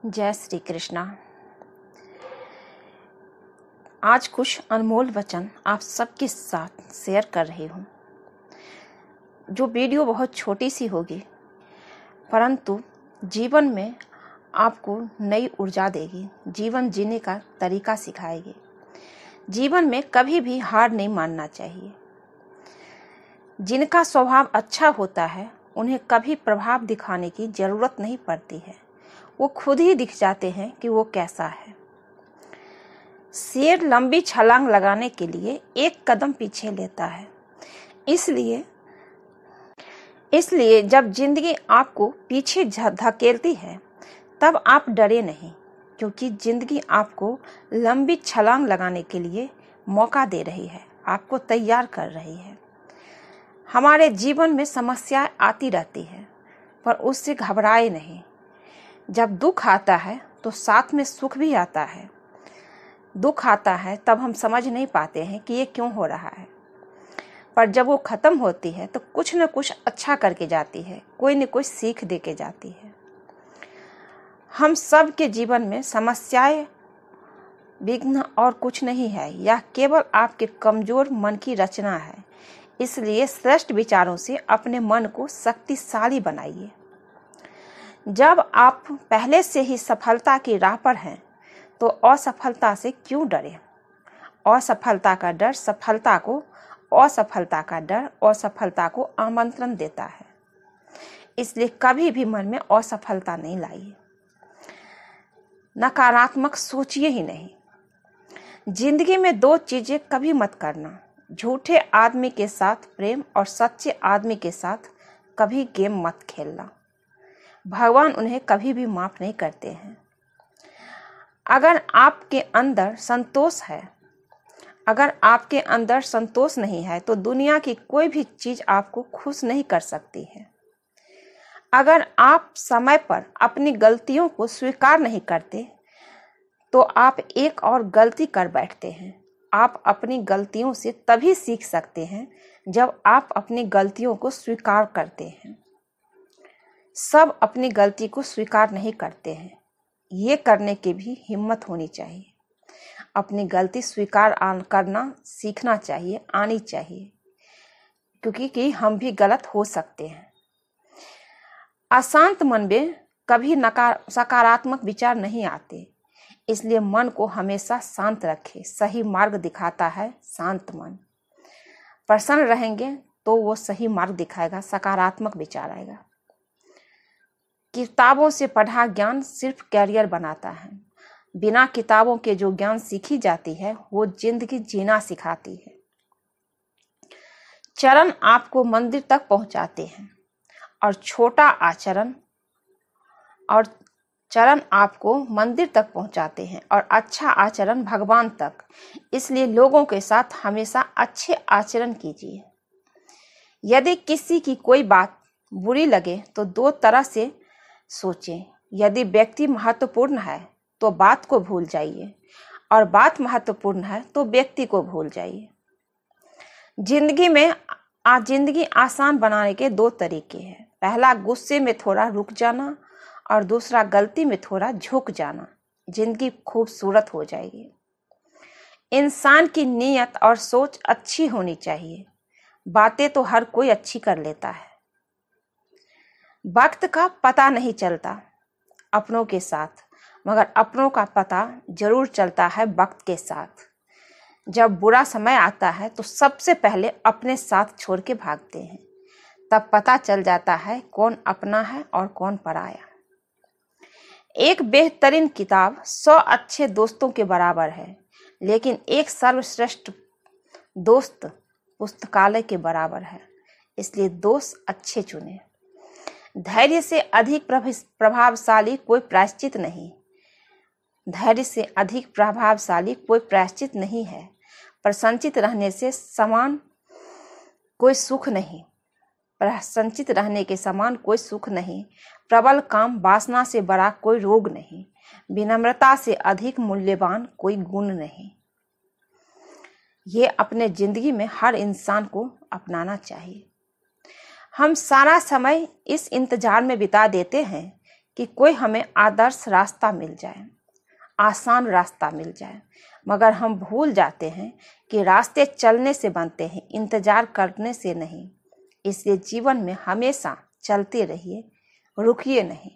जय श्री कृष्णा। आज कुछ अनमोल वचन आप सबके साथ शेयर कर रही हूँ। जो वीडियो बहुत छोटी सी होगी परंतु जीवन में आपको नई ऊर्जा देगी, जीवन जीने का तरीका सिखाएगी। जीवन में कभी भी हार नहीं मानना चाहिए। जिनका स्वभाव अच्छा होता है उन्हें कभी प्रभाव दिखाने की ज़रूरत नहीं पड़ती है, वो खुद ही दिख जाते हैं कि वो कैसा है। शेर लंबी छलांग लगाने के लिए एक कदम पीछे लेता है। इसलिए जब जिंदगी आपको पीछे धकेलती है तब आप डरे नहीं, क्योंकि जिंदगी आपको लंबी छलांग लगाने के लिए मौका दे रही है, आपको तैयार कर रही है। हमारे जीवन में समस्याएं आती रहती हैं, पर उससे घबराए नहीं। जब दुख आता है तो साथ में सुख भी आता है। दुख आता है तब हम समझ नहीं पाते हैं कि ये क्यों हो रहा है, पर जब वो ख़त्म होती है तो कुछ न कुछ अच्छा करके जाती है, कोई न कोई सीख दे के जाती है। हम सब के जीवन में समस्याएं विघ्न और कुछ नहीं है, यह केवल आपके कमज़ोर मन की रचना है। इसलिए श्रेष्ठ विचारों से अपने मन को शक्तिशाली बनाइए। जब आप पहले से ही सफलता की राह पर हैं तो असफलता से क्यों डरें। असफलता का डर असफलता को आमंत्रण देता है। इसलिए कभी भी मन में असफलता नहीं लाइए, नकारात्मक सोचिए ही नहीं। जिंदगी में दो चीजें कभी मत करना, झूठे आदमी के साथ प्रेम और सच्चे आदमी के साथ कभी गेम मत खेलना। भगवान उन्हें कभी भी माफ नहीं करते हैं। अगर आपके अंदर संतोष नहीं है तो दुनिया की कोई भी चीज आपको खुश नहीं कर सकती है। अगर आप समय पर अपनी गलतियों को स्वीकार नहीं करते तो आप एक और गलती कर बैठते हैं। आप अपनी गलतियों से तभी सीख सकते हैं जब आप अपनी गलतियों को स्वीकार करते हैं। सब अपनी गलती को स्वीकार नहीं करते हैं, ये करने की भी हिम्मत होनी चाहिए। अपनी गलती स्वीकार करना सीखना चाहिए, आनी चाहिए, क्योंकि हम भी गलत हो सकते हैं। अशांत मन में कभी सकारात्मक विचार नहीं आते, इसलिए मन को हमेशा शांत रखें। सही मार्ग दिखाता है शांत मन। प्रसन्न रहेंगे तो वो सही मार्ग दिखाएगा, सकारात्मक विचार आएगा। किताबों से पढ़ा ज्ञान सिर्फ कैरियर बनाता है। बिना किताबों के जो ज्ञान सीखी जाती है वो जिंदगी जीना सिखाती है। चरण आपको मंदिर तक पहुंचाते हैं और चरण आपको मंदिर तक पहुंचाते हैं और अच्छा आचरण भगवान तक। इसलिए लोगों के साथ हमेशा अच्छे आचरण कीजिए। यदि किसी की कोई बात बुरी लगे तो दो तरह से सोचें। यदि व्यक्ति महत्वपूर्ण है तो बात को भूल जाइए, और बात महत्वपूर्ण है तो व्यक्ति को भूल जाइए। जिंदगी आसान बनाने के दो तरीके हैं। पहला, गुस्से में थोड़ा रुक जाना, और दूसरा, गलती में थोड़ा झुक जाना। जिंदगी खूबसूरत हो जाएगी। इंसान की नीयत और सोच अच्छी होनी चाहिए। बातें तो हर कोई अच्छी कर लेता है। वक्त का पता नहीं चलता अपनों के साथ, मगर अपनों का पता जरूर चलता है वक्त के साथ। जब बुरा समय आता है तो सबसे पहले अपने साथ छोड़ के भागते हैं, तब पता चल जाता है कौन अपना है और कौन पराया। एक बेहतरीन किताब 100 अच्छे दोस्तों के बराबर है, लेकिन एक सर्वश्रेष्ठ दोस्त पुस्तकालय के बराबर है। इसलिए दोस्त अच्छे चुने। धैर्य से अधिक प्रभावशाली कोई प्रायश्चित नहीं है। प्रसन्नचित रहने से समान कोई सुख नहीं। प्रसन्नचित रहने के समान कोई सुख नहीं। प्रबल काम वासना से बड़ा कोई रोग नहीं। विनम्रता से अधिक मूल्यवान कोई गुण नहीं। ये अपने जिंदगी में हर इंसान को अपनाना चाहिए। हम सारा समय इस इंतजार में बिता देते हैं कि कोई हमें आदर्श रास्ता मिल जाए, आसान रास्ता मिल जाए, मगर हम भूल जाते हैं कि रास्ते चलने से बनते हैं, इंतजार करने से नहीं। इसलिए जीवन में हमेशा चलते रहिए, रुकिए नहीं।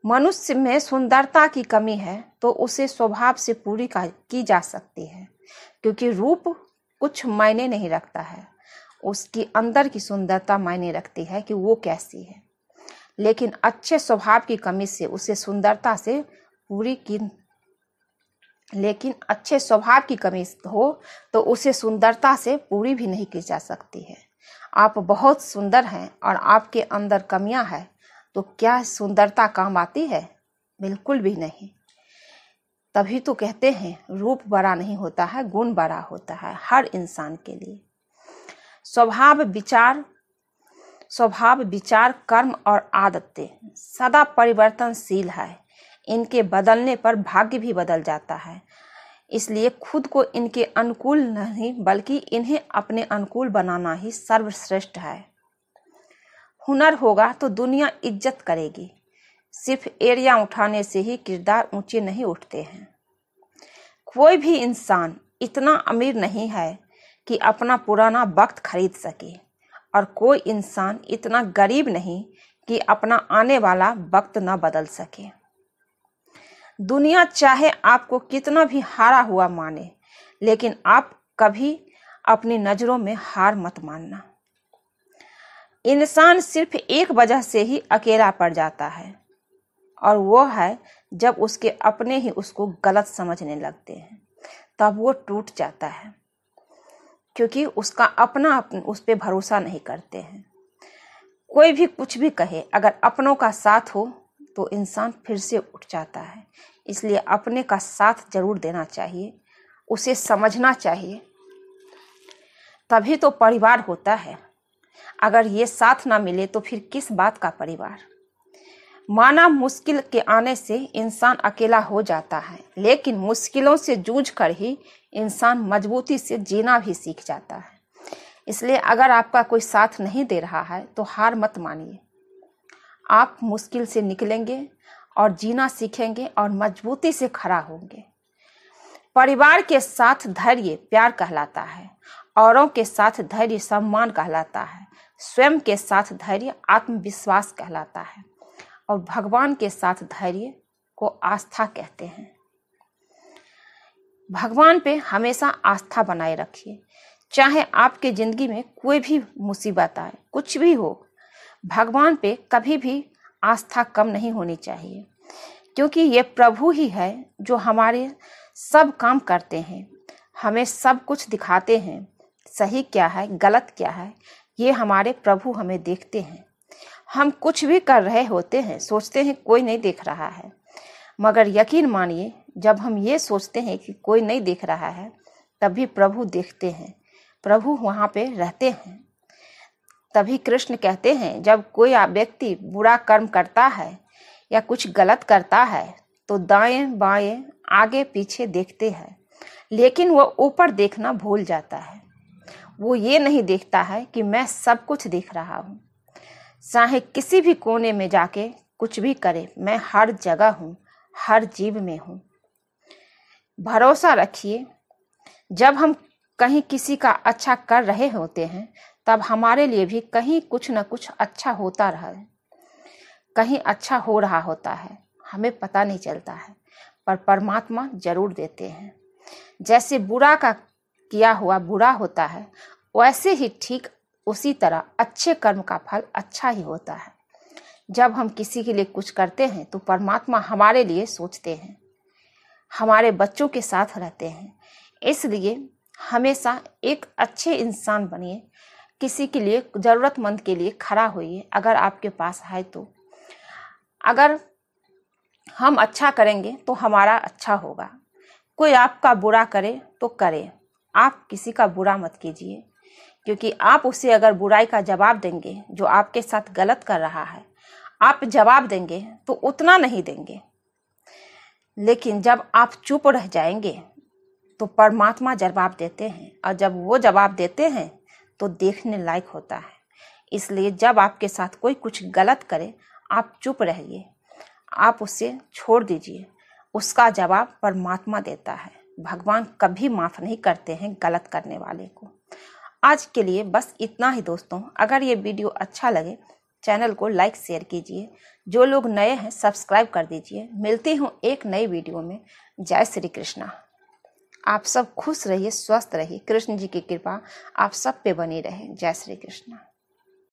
मनुष्य में सुंदरता की कमी है तो उसे स्वभाव से पूरी की जा सकती है, क्योंकि रूप कुछ मायने नहीं रखता है, उसकी अंदर की सुंदरता मायने रखती है कि वो कैसी है। लेकिन अच्छे स्वभाव की कमी से उसे सुंदरता से पूरी की लेकिन अच्छे स्वभाव की कमी हो तो उसे सुंदरता से पूरी भी नहीं की जा सकती है। आप बहुत सुंदर हैं और आपके अंदर कमियां हैं तो क्या सुंदरता काम आती है? बिल्कुल भी नहीं। तभी तो कहते हैं रूप बड़ा नहीं होता है, गुण बड़ा होता है हर इंसान के लिए। स्वभाव विचार कर्म और आदतें सदा परिवर्तनशील है। इनके बदलने पर भाग्य भी बदल जाता है। इसलिए खुद को इनके अनुकूल नहीं बल्कि इन्हें अपने अनुकूल बनाना ही सर्वश्रेष्ठ है। हुनर होगा तो दुनिया इज्जत करेगी। सिर्फ एड़ियां उठाने से ही किरदार ऊंचे नहीं उठते हैं। कोई भी इंसान इतना अमीर नहीं है कि अपना पुराना वक्त खरीद सके, और कोई इंसान इतना गरीब नहीं कि अपना आने वाला वक्त न बदल सके। दुनिया चाहे आपको कितना भी हारा हुआ माने, लेकिन आप कभी अपनी नजरों में हार मत मानना। इंसान सिर्फ एक वजह से ही अकेला पड़ जाता है, और वो है जब उसके अपने ही उसको गलत समझने लगते हैं, तब वो टूट जाता है, क्योंकि उसका अपना उस पर भरोसा नहीं करते हैं। कोई भी कुछ भी कहे, अगर अपनों का साथ हो तो इंसान फिर से उठ जाता है। इसलिए अपने का साथ जरूर देना चाहिए, उसे समझना चाहिए, तभी तो परिवार होता है। अगर ये साथ ना मिले तो फिर किस बात का परिवार। माना मुश्किल के आने से इंसान अकेला हो जाता है, लेकिन मुश्किलों से जूझ कर ही इंसान मजबूती से जीना भी सीख जाता है। इसलिए अगर आपका कोई साथ नहीं दे रहा है तो हार मत मानिए। आप मुश्किल से निकलेंगे और जीना सीखेंगे और मजबूती से खड़ा होंगे। परिवार के साथ धैर्य प्यार कहलाता है, औरों के साथ धैर्य सम्मान कहलाता है, स्वयं के साथ धैर्य आत्मविश्वास कहलाता है, और भगवान के साथ धैर्य को आस्था कहते हैं। भगवान पे हमेशा आस्था बनाए रखिए। चाहे आपके जिंदगी में कोई भी मुसीबत आए, कुछ भी हो, भगवान पे कभी भी आस्था कम नहीं होनी चाहिए, क्योंकि ये प्रभु ही है जो हमारे सब काम करते हैं, हमें सब कुछ दिखाते हैं। सही क्या है गलत क्या है ये हमारे प्रभु हमें देखते हैं। हम कुछ भी कर रहे होते हैं, सोचते हैं कोई नहीं देख रहा है, मगर यकीन मानिए जब हम ये सोचते हैं कि कोई नहीं देख रहा है, तभी प्रभु देखते हैं, प्रभु वहाँ पे रहते हैं। तभी कृष्ण कहते हैं जब कोई व्यक्ति बुरा कर्म करता है या कुछ गलत करता है तो दाएं बाएं आगे पीछे देखते हैं, लेकिन वो ऊपर देखना भूल जाता है। वो ये नहीं देखता है कि मैं सब कुछ देख रहा हूँ। चाहे किसी भी कोने में जाके कुछ भी करे, मैं हर जगह हूँ, हर जीव में हूँ। भरोसा रखिए, जब हम कहीं किसी का अच्छा कर रहे होते हैं तब हमारे लिए भी कहीं कुछ न कुछ अच्छा होता रहा है, कहीं अच्छा हो रहा होता है, हमें पता नहीं चलता है, पर परमात्मा जरूर देते हैं। जैसे बुरा का किया हुआ बुरा होता है, वैसे ही ठीक उसी तरह अच्छे कर्म का फल अच्छा ही होता है। जब हम किसी के लिए कुछ करते हैं तो परमात्मा हमारे लिए सोचते हैं, हमारे बच्चों के साथ रहते हैं। इसलिए हमेशा एक अच्छे इंसान बनिए, किसी के लिए ज़रूरतमंद के लिए खड़ा होइए अगर आपके पास है तो। अगर हम अच्छा करेंगे तो हमारा अच्छा होगा। कोई आपका बुरा करे तो करे, आप किसी का बुरा मत कीजिए, क्योंकि आप उसे अगर बुराई का जवाब देंगे, जो आपके साथ गलत कर रहा है, आप जवाब देंगे तो उतना नहीं देंगे, लेकिन जब आप चुप रह जाएंगे तो परमात्मा जवाब देते हैं, और जब वो जवाब देते हैं तो देखने लायक होता है। इसलिए जब आपके साथ कोई कुछ गलत करे, आप चुप रहिए, आप उसे छोड़ दीजिए। उसका जवाब परमात्मा देता है। भगवान कभी माफ नहीं करते हैं गलत करने वाले को। आज के लिए बस इतना ही दोस्तों। अगर ये वीडियो अच्छा लगे चैनल को लाइक शेयर कीजिए। जो लोग नए हैं सब्सक्राइब कर दीजिए। मिलती हूँ एक नई वीडियो में। जय श्री कृष्णा। आप सब खुश रहिए, स्वस्थ रहिए। कृष्ण जी की कृपा आप सब पे बनी रहे। जय श्री कृष्णा।